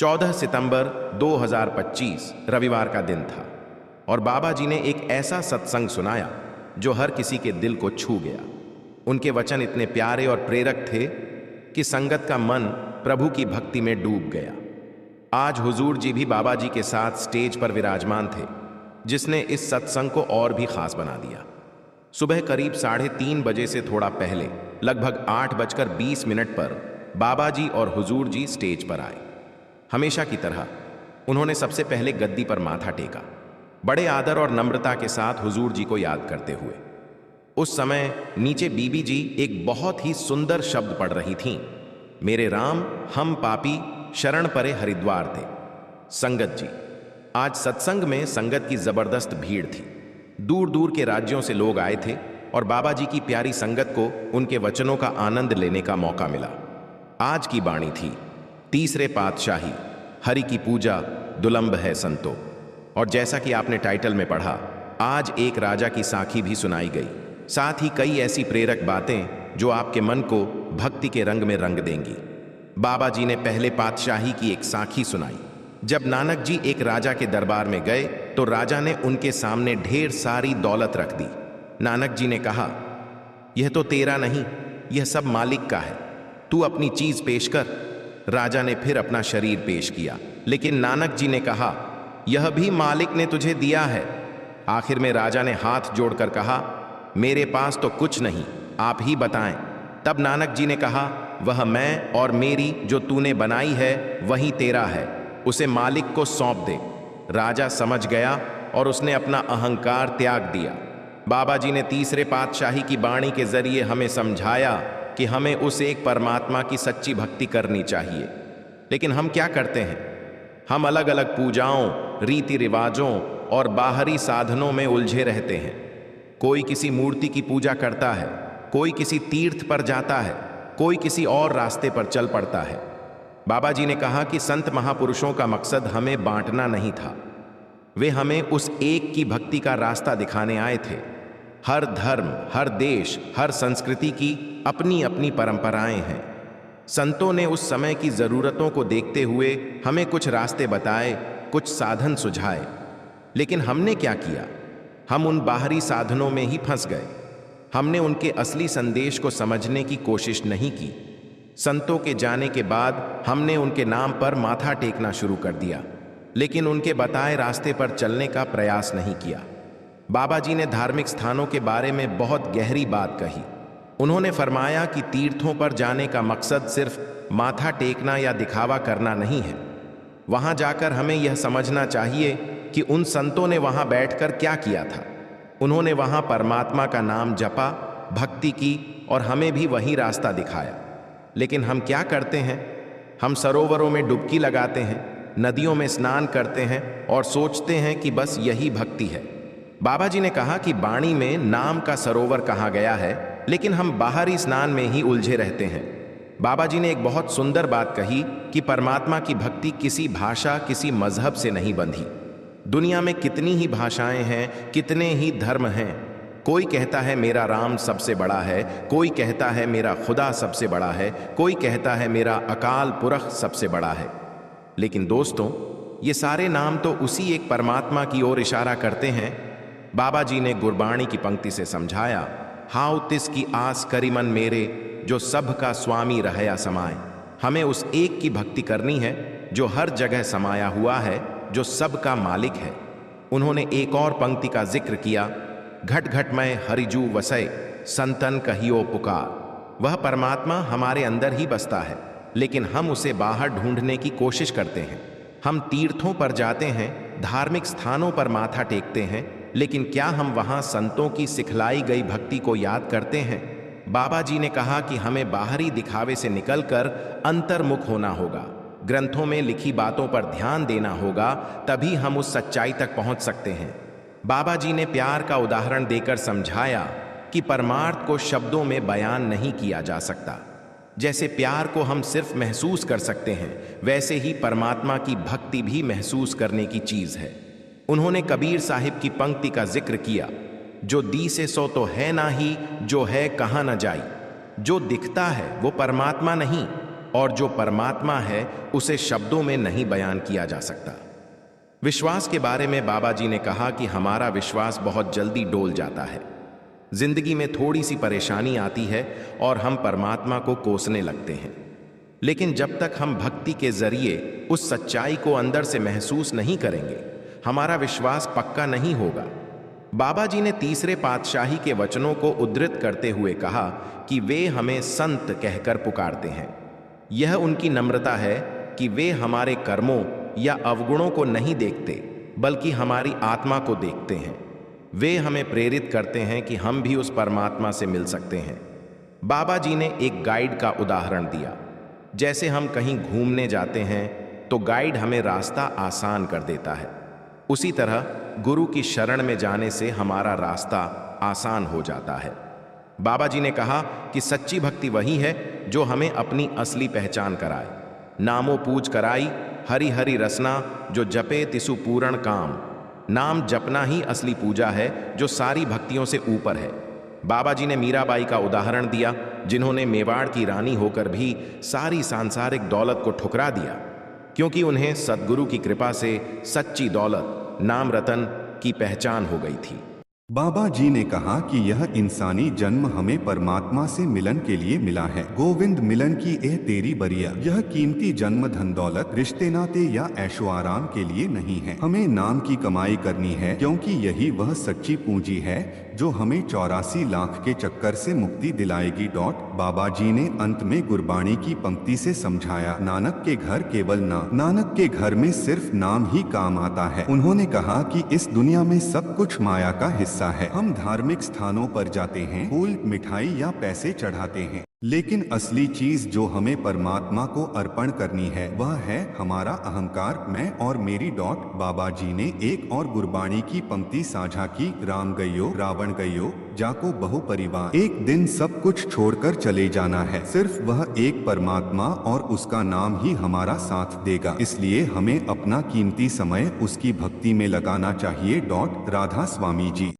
14 सितंबर 2025 रविवार का दिन था और बाबा जी ने एक ऐसा सत्संग सुनाया जो हर किसी के दिल को छू गया। उनके वचन इतने प्यारे और प्रेरक थे कि संगत का मन प्रभु की भक्ति में डूब गया। आज हुजूर जी भी बाबा जी के साथ स्टेज पर विराजमान थे, जिसने इस सत्संग को और भी खास बना दिया। सुबह करीब 3:30 बजे से थोड़ा पहले लगभग 8:20 पर बाबा जी और हुजूर जी स्टेज पर आए। हमेशा की तरह उन्होंने सबसे पहले गद्दी पर माथा टेका, बड़े आदर और नम्रता के साथ हुजूर जी को याद करते हुए। उस समय नीचे बीबी जी एक बहुत ही सुंदर शब्द पढ़ रही थीं, मेरे राम हम पापी शरण परे हरिद्वार थे। संगत जी, आज सत्संग में संगत की जबरदस्त भीड़ थी। दूर दूर के राज्यों से लोग आए थे और बाबा जी की प्यारी संगत को उनके वचनों का आनंद लेने का मौका मिला। आज की बाणी थी, तीसरे पातशाही, हरि की पूजा दुलंभ है संतो। और जैसा कि आपने टाइटल में पढ़ा, आज एक राजा की साखी भी सुनाई गई, साथ ही कई ऐसी प्रेरक बातें जो आपके मन को भक्ति के रंग में रंग देंगी। बाबा जी ने पहले पातशाही की एक साखी सुनाई। जब नानक जी एक राजा के दरबार में गए तो राजा ने उनके सामने ढेर सारी दौलत रख दी। नानक जी ने कहा, यह तो तेरा नहीं, यह सब मालिक का है, तू अपनी चीज पेश कर। राजा ने फिर अपना शरीर पेश किया, लेकिन नानक जी ने कहा, यह भी मालिक ने तुझे दिया है। आखिर में राजा ने हाथ जोड़कर कहा, मेरे पास तो कुछ नहीं, आप ही बताएं। तब नानक जी ने कहा, वह मैं और मेरी जो तूने बनाई है वही तेरा है, उसे मालिक को सौंप दे। राजा समझ गया और उसने अपना अहंकार त्याग दिया। बाबा जी ने तीसरे पातशाही की बाणी के जरिए हमें समझाया कि हमें उस एक परमात्मा की सच्ची भक्ति करनी चाहिए। लेकिन हम क्या करते हैं? हम अलग अलग पूजाओं, रीति रिवाजों और बाहरी साधनों में उलझे रहते हैं। कोई किसी मूर्ति की पूजा करता है, कोई किसी तीर्थ पर जाता है, कोई किसी और रास्ते पर चल पड़ता है। बाबा जी ने कहा कि संत महापुरुषों का मकसद हमें बांटना नहीं था, वे हमें उस एक की भक्ति का रास्ता दिखाने आए थे। हर धर्म, हर देश, हर संस्कृति की अपनी अपनी परंपराएं हैं। संतों ने उस समय की जरूरतों को देखते हुए हमें कुछ रास्ते बताए, कुछ साधन सुझाए। लेकिन हमने क्या किया? हम उन बाहरी साधनों में ही फंस गए। हमने उनके असली संदेश को समझने की कोशिश नहीं की। संतों के जाने के बाद हमने उनके नाम पर माथा टेकना शुरू कर दिया, लेकिन उनके बताए रास्ते पर चलने का प्रयास नहीं किया। बाबा जी ने धार्मिक स्थानों के बारे में बहुत गहरी बात कही। उन्होंने फरमाया कि तीर्थों पर जाने का मकसद सिर्फ माथा टेकना या दिखावा करना नहीं है। वहां जाकर हमें यह समझना चाहिए कि उन संतों ने वहां बैठकर क्या किया था। उन्होंने वहां परमात्मा का नाम जपा, भक्ति की और हमें भी वही रास्ता दिखाया। लेकिन हम क्या करते हैं? हम सरोवरों में डुबकी लगाते हैं, नदियों में स्नान करते हैं और सोचते हैं कि बस यही भक्ति है। बाबा जी ने कहा कि बाणी में नाम का सरोवर कहा गया है, लेकिन हम बाहरी स्नान में ही उलझे रहते हैं। बाबा जी ने एक बहुत सुंदर बात कही कि परमात्मा की भक्ति किसी भाषा, किसी मजहब से नहीं बंधी। दुनिया में कितनी ही भाषाएं हैं, कितने ही धर्म हैं। कोई कहता है मेरा राम सबसे बड़ा है, कोई कहता है मेरा खुदा सबसे बड़ा है, कोई कहता है मेरा अकाल पुरख सबसे बड़ा है। लेकिन दोस्तों, ये सारे नाम तो उसी एक परमात्मा की ओर इशारा करते हैं। बाबा जी ने गुरबाणी की पंक्ति से समझाया, हाउ तिस की आस करी मन मेरे, जो सब का स्वामी रहया समाए। हमें उस एक की भक्ति करनी है जो हर जगह समाया हुआ है, जो सब का मालिक है। उन्होंने एक और पंक्ति का जिक्र किया, घट घट में हरिजू वसय, संतन कहियो पुकार। वह परमात्मा हमारे अंदर ही बसता है, लेकिन हम उसे बाहर ढूंढने की कोशिश करते हैं। हम तीर्थों पर जाते हैं, धार्मिक स्थानों पर माथा टेकते हैं, लेकिन क्या हम वहां संतों की सिखलाई गई भक्ति को याद करते हैं? बाबा जी ने कहा कि हमें बाहरी दिखावे से निकलकर अंतर्मुख होना होगा, ग्रंथों में लिखी बातों पर ध्यान देना होगा, तभी हम उस सच्चाई तक पहुंच सकते हैं। बाबा जी ने प्यार का उदाहरण देकर समझाया कि परमार्थ को शब्दों में बयान नहीं किया जा सकता। जैसे प्यार को हम सिर्फ महसूस कर सकते हैं, वैसे ही परमात्मा की भक्ति भी महसूस करने की चीज है। उन्होंने कबीर साहिब की पंक्ति का जिक्र किया, जो दी से सो तो है ना ही, जो है कहाँ न जाई। जो दिखता है वो परमात्मा नहीं, और जो परमात्मा है उसे शब्दों में नहीं बयान किया जा सकता। विश्वास के बारे में बाबा जी ने कहा कि हमारा विश्वास बहुत जल्दी डोल जाता है। जिंदगी में थोड़ी सी परेशानी आती है और हम परमात्मा को कोसने लगते हैं, लेकिन जब तक हम भक्ति के जरिए उस सच्चाई को अंदर से महसूस नहीं करेंगे, हमारा विश्वास पक्का नहीं होगा। बाबा जी ने तीसरे पातशाही के वचनों को उद्धृत करते हुए कहा कि वे हमें संत कहकर पुकारते हैं। यह उनकी नम्रता है कि वे हमारे कर्मों या अवगुणों को नहीं देखते, बल्कि हमारी आत्मा को देखते हैं। वे हमें प्रेरित करते हैं कि हम भी उस परमात्मा से मिल सकते हैं। बाबा जी ने एक गाइड का उदाहरण दिया। जैसे हम कहीं घूमने जाते हैं तो गाइड हमें रास्ता आसान कर देता है, उसी तरह गुरु की शरण में जाने से हमारा रास्ता आसान हो जाता है। बाबा जी ने कहा कि सच्ची भक्ति वही है जो हमें अपनी असली पहचान कराए। नामो पूज कराई हरि हरि रसना, जो जपे तिसु पूर्ण काम। नाम जपना ही असली पूजा है जो सारी भक्तियों से ऊपर है। बाबा जी ने मीराबाई का उदाहरण दिया, जिन्होंने मेवाड़ की रानी होकर भी सारी सांसारिक दौलत को ठुकरा दिया, क्योंकि उन्हें सद्गुरु की कृपा से सच्ची दौलत नाम रतन की पहचान हो गई थी। बाबा जी ने कहा कि यह इंसानी जन्म हमें परमात्मा से मिलन के लिए मिला है। गोविंद मिलन की एह तेरी बरिया। यह कीमती जन्म धन दौलत, रिश्ते नाते या ऐशो आराम के लिए नहीं है। हमें नाम की कमाई करनी है, क्योंकि यही वह सच्ची पूंजी है जो हमें 84 लाख के चक्कर से मुक्ति दिलाएगी। बाबा जी ने अंत में गुरबाणी की पंक्ति से समझाया, नानक के घर केवल नानक के घर में सिर्फ नाम ही काम आता है। उन्होंने कहा कि इस दुनिया में सब कुछ माया का हिस्सा है। हम धार्मिक स्थानों पर जाते हैं, फूल, मिठाई या पैसे चढ़ाते हैं, लेकिन असली चीज जो हमें परमात्मा को अर्पण करनी है वह है हमारा अहंकार, मैं और मेरी। बाबा जी ने एक और गुरबाणी की पंक्ति साझा की, राम गयो रावण गयो जाको बहु परिवार। एक दिन सब कुछ छोड़कर चले जाना है, सिर्फ वह एक परमात्मा और उसका नाम ही हमारा साथ देगा। इसलिए हमें अपना कीमती समय उसकी भक्ति में लगाना चाहिए। राधा स्वामी जी।